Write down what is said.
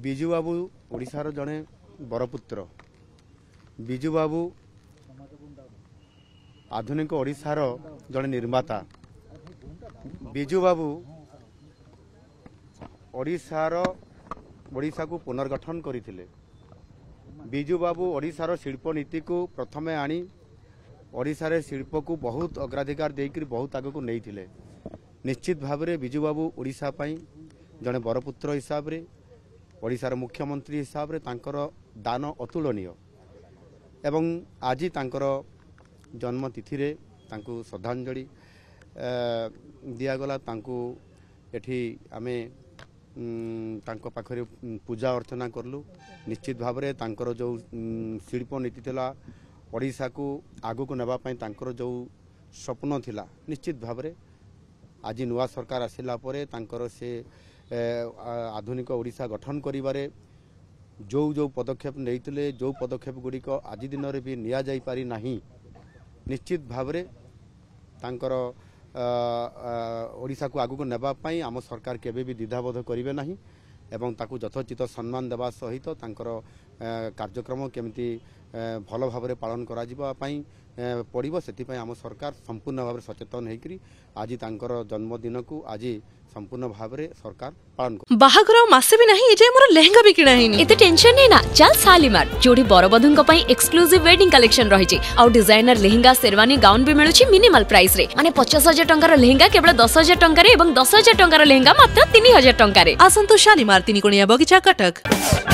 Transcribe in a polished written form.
ବିଜୁ ବାବୁ ଓଡ଼ିଶାର ଜଣେ ବରପୁତ୍ର। ବିଜୁ ବାବୁ ଆଧୁନିକ ଓଡ଼ିଶାର ଜଣେ ନିର୍ମାତା। ବିଜୁ ବାବୁ ଓଡ଼ିଶାକୁ ପୁନର୍ଗଠନ କରିଥିଲେ। ବିଜୁ ବାବୁ ଓଡ଼ିଶାର ଶିଳ୍ପ ନୀତିକୁ ପ୍ରଥମେ ଆଣି ଓଡ଼ିଶାରେ ଶିଳ୍ପକୁ ବହୁତ ଅଗ୍ରାଧିକାର ଦେଇକରି ବହୁତ ଆଗକୁ ନେଇଥିଲେ। ନିଶ୍ଚିତ ଭାବରେ ବିଜୁ ବାବୁ ଓଡ଼ିଶା ପାଇଁ ଜଣେ ବରପୁତ୍ର ହିସାବରେ ଓଡ଼ିଶାର ମୁଖ୍ୟମନ୍ତ୍ରୀ ହିସାବରେ ତାଙ୍କର ଦାନ ଅତୁଳନୀୟ ଏବଂ ଆଜି ତାଙ୍କର ଜନ୍ମତିଥିରେ ତାଙ୍କୁ ଶ୍ରଦ୍ଧାଞ୍ଜଳି ଦିଆଗଲା। ତାଙ୍କୁ ଏଠି ଆମେ ତାଙ୍କ ପାଖରେ ପୂଜା ଅର୍ଚ୍ଚନା କଲୁ। ନିଶ୍ଚିତ ଭାବରେ ତାଙ୍କର ଯେଉଁ ଶିଳ୍ପ ନୀତି ଥିଲା ଓଡ଼ିଶାକୁ ଆଗକୁ ନେବା ପାଇଁ ତାଙ୍କର ଯେଉଁ ସ୍ୱପ୍ନ ଥିଲା ନିଶ୍ଚିତ ଭାବରେ ଆଜି ନୂଆ ସରକାର ଆସିଲା ପରେ ତାଙ୍କର ସେ ଆଧୁନିକ ଓଡ଼ିଶା ଗଠନ କରିବାରେ ଯେଉଁ ପଦକ୍ଷେପ ନେଇଥିଲେ ଯେଉଁ ପଦକ୍ଷେପ ଗୁଡ଼ିକ ଆଜି ଦିନରେ ବି ନିଆଯାଇପାରି ନାହିଁ ନିଶ୍ଚିତ ଭାବରେ ତାଙ୍କର ଓଡ଼ିଶାକୁ ଆଗକୁ ନେବା ପାଇଁ ଆମ ସରକାର କେବେ ବି ଦ୍ୱିଧାବୋଧ କରିବେ ନାହିଁ ଏବଂ ତାକୁ ଯଥୋଚିତ ସମ୍ମାନ ଦେବା ସହିତ ତାଙ୍କର କାର୍ଯ୍ୟକ୍ରମ କେମିତି ଭଲ ଭାବରେ ପାଳନ କରାଯିବା ପାଇଁ ପଡ଼ିବ ସେଥିପାଇଁ ଆମ ସରକାର ସମ୍ପୂର୍ଣ୍ଣ ଭାବରେ ସଚେତନ ହେଇକରି ଆଜି ତାଙ୍କର ଜନ୍ମଦିନକୁ ଆଜି संपूर्ण भावरे सरकार पालन कर बाहागर मासे भी नहीं जे मोर लहंगा भी किना हिनी एते टेंशन नै ना चल शालीमार जोडी बरबधुन को पई एक्सक्लूसिव वेडिंग कलेक्शन रही छि और डिजाइनर लेहेंगा शेरवानी गाउन भी मिलु छि मिनिमल प्राइस रे माने 50,000 टंका रो लेहेंगा केवल 10,000 टंका रे एवं 10,000 टंका रो लेहेंगा मात्र 3,000 टंका रे आसंतो शालीमार 3 कोणिया बगीचा कटक।